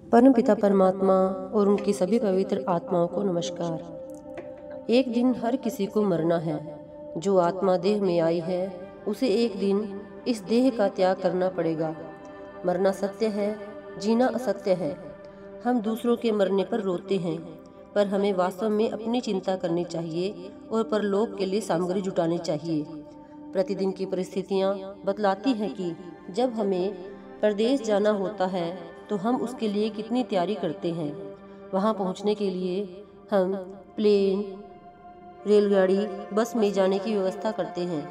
परम पिता परमात्मा और उनकी सभी पवित्र आत्माओं को नमस्कार। एक दिन हर किसी को मरना है। जो आत्मा देह में आई है उसे एक दिन इस देह का त्याग करना पड़ेगा। मरना सत्य है, जीना असत्य है। हम दूसरों के मरने पर रोते हैं, पर हमें वास्तव में अपनी चिंता करनी चाहिए और परलोक के लिए सामग्री जुटानी चाहिए। प्रतिदिन की परिस्थितियाँ बतलाती हैं कि जब हमें परदेश जाना होता है तो हम उसके लिए कितनी तैयारी करते हैं। वहाँ पहुँचने के लिए हम प्लेन, रेलगाड़ी, बस में जाने की व्यवस्था करते हैं।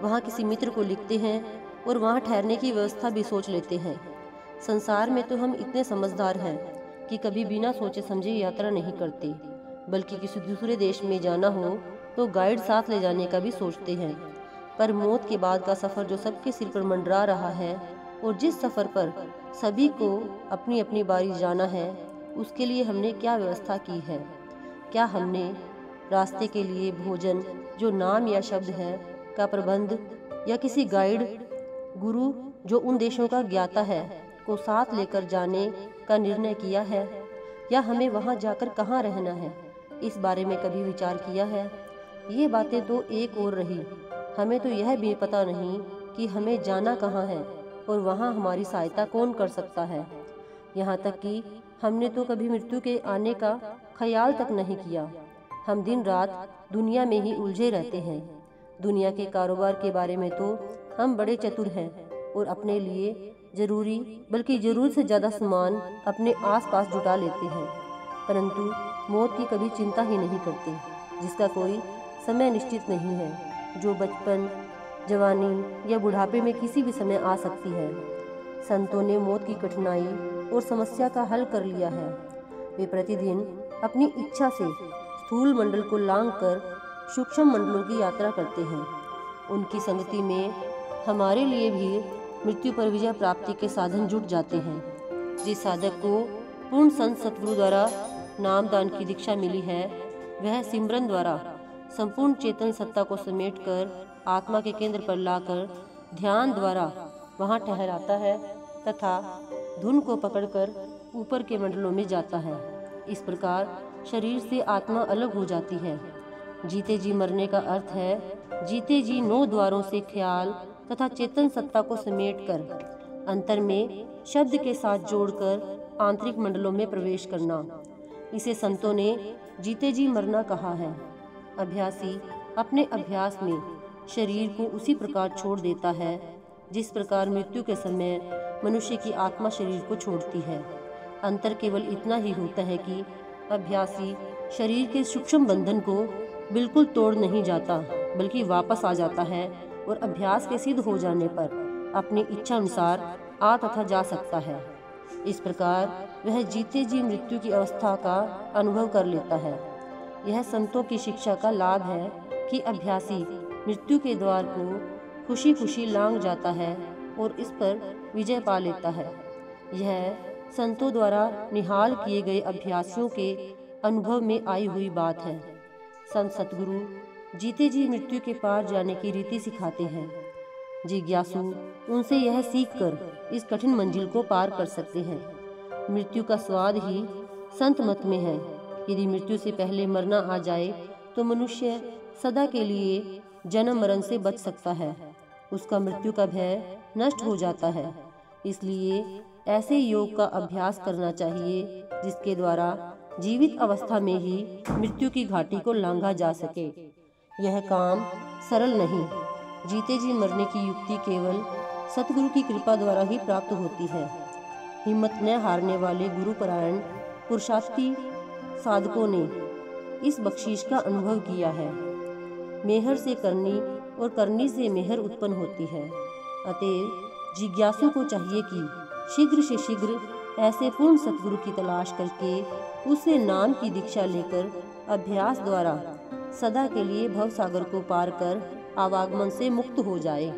वहाँ किसी मित्र को लिखते हैं और वहाँ ठहरने की व्यवस्था भी सोच लेते हैं। संसार में तो हम इतने समझदार हैं कि कभी बिना सोचे समझे यात्रा नहीं करते, बल्कि किसी दूसरे देश में जाना हो तो गाइड साथ ले जाने का भी सोचते हैं। पर मौत के बाद का सफ़र जो सबके सिर पर मंडरा रहा है और जिस सफ़र पर सभी को अपनी अपनी बारी जाना है, उसके लिए हमने क्या व्यवस्था की है? क्या हमने रास्ते के लिए भोजन, जो नाम या शब्द है, का प्रबंध या किसी गाइड, गुरु जो उन देशों का ज्ञाता है को साथ लेकर जाने का निर्णय किया है? या हमें वहां जाकर कहाँ रहना है, इस बारे में कभी विचार किया है? ये बातें तो एक और रही, हमें तो यह भी पता नहीं कि हमें जाना कहाँ है और वहाँ हमारी सहायता कौन कर सकता है। यहाँ तक कि हमने तो कभी मृत्यु के आने का ख्याल तक नहीं किया। हम दिन रात दुनिया में ही उलझे रहते हैं। दुनिया के कारोबार के बारे में तो हम बड़े चतुर हैं और अपने लिए जरूरी बल्कि जरूरत से ज़्यादा सामान अपने आसपास जुटा लेते हैं, परंतु मौत की कभी चिंता ही नहीं करते, जिसका कोई समय निश्चित नहीं है, जो बचपन, जवानी या बुढ़ापे में किसी भी समय आ सकती है। संतों ने मौत की कठिनाई और समस्या का हल कर लिया है। वे प्रतिदिन अपनी इच्छा से स्थूल मंडल को लांघकर सूक्ष्म मंडलों की यात्रा करते हैं। उनकी संगति में हमारे लिए भी मृत्यु पर विजय प्राप्ति के साधन जुट जाते हैं। जिस साधक को पूर्ण संत सतगुरु द्वारा नामदान की दीक्षा मिली है, वह सिमरन द्वारा संपूर्ण चेतन सत्ता को समेटकर आत्मा के केंद्र पर लाकर ध्यान द्वारा वहां ठहराता है तथा धुन को पकड़कर ऊपर के मंडलों में जाता है। इस प्रकार शरीर से आत्मा अलग हो जाती है। जीते जी मरने का अर्थ है जीते जी 9 द्वारों से ख्याल तथा चेतन सत्ता को समेटकर अंतर में शब्द के साथ जोड़कर आंतरिक मंडलों में प्रवेश करना। इसे संतों ने जीते जी मरना कहा है। अभ्यासी अपने अभ्यास में शरीर को उसी प्रकार छोड़ देता है जिस प्रकार मृत्यु के समय मनुष्य की आत्मा शरीर को छोड़ती है। अंतर केवल इतना ही होता है कि अभ्यासी शरीर के सूक्ष्म बंधन को बिल्कुल तोड़ नहीं जाता, बल्कि वापस आ जाता है और अभ्यास के सिद्ध हो जाने पर अपनी इच्छा अनुसार आ तथा जा सकता है। इस प्रकार वह जीते जी मृत्यु की अवस्था का अनुभव कर लेता है। यह संतों की शिक्षा का लाभ है कि अभ्यासी मृत्यु के द्वार को खुशी खुशी लांघ जाता है और इस पर विजय पा लेता है। यह संतों द्वारा निहाल किए गए अभ्यासियों के अनुभव में आई हुई बात है। संत सतगुरु जीते जी मृत्यु के पार जाने की रीति सिखाते हैं। जिज्ञासु उनसे यह सीखकर इस कठिन मंजिल को पार कर सकते हैं। मृत्यु का स्वाद ही संत मत में है। यदि मृत्यु से पहले मरना आ जाए तो मनुष्य सदा के लिए जन्म मरण से बच सकता है। उसका मृत्यु का भय नष्ट हो जाता है। इसलिए ऐसे योग का अभ्यास करना चाहिए जिसके द्वारा जीवित अवस्था में ही मृत्यु की घाटी को लांघा जा सके। यह काम सरल नहीं। जीते जी मरने की युक्ति केवल सतगुरु की कृपा द्वारा ही प्राप्त होती है। हिम्मत न हारने वाले गुरुपरायण पुरुषार्थी साधकों ने इस बख्शीश का अनुभव किया है। मेहर से करनी और करनी से मेहर उत्पन्न होती है। अतएव जिज्ञासु को चाहिए कि शीघ्र से शीघ्र ऐसे पूर्ण सतगुरु की तलाश करके उससे नाम की दीक्षा लेकर अभ्यास द्वारा सदा के लिए भवसागर को पार कर आवागमन से मुक्त हो जाए।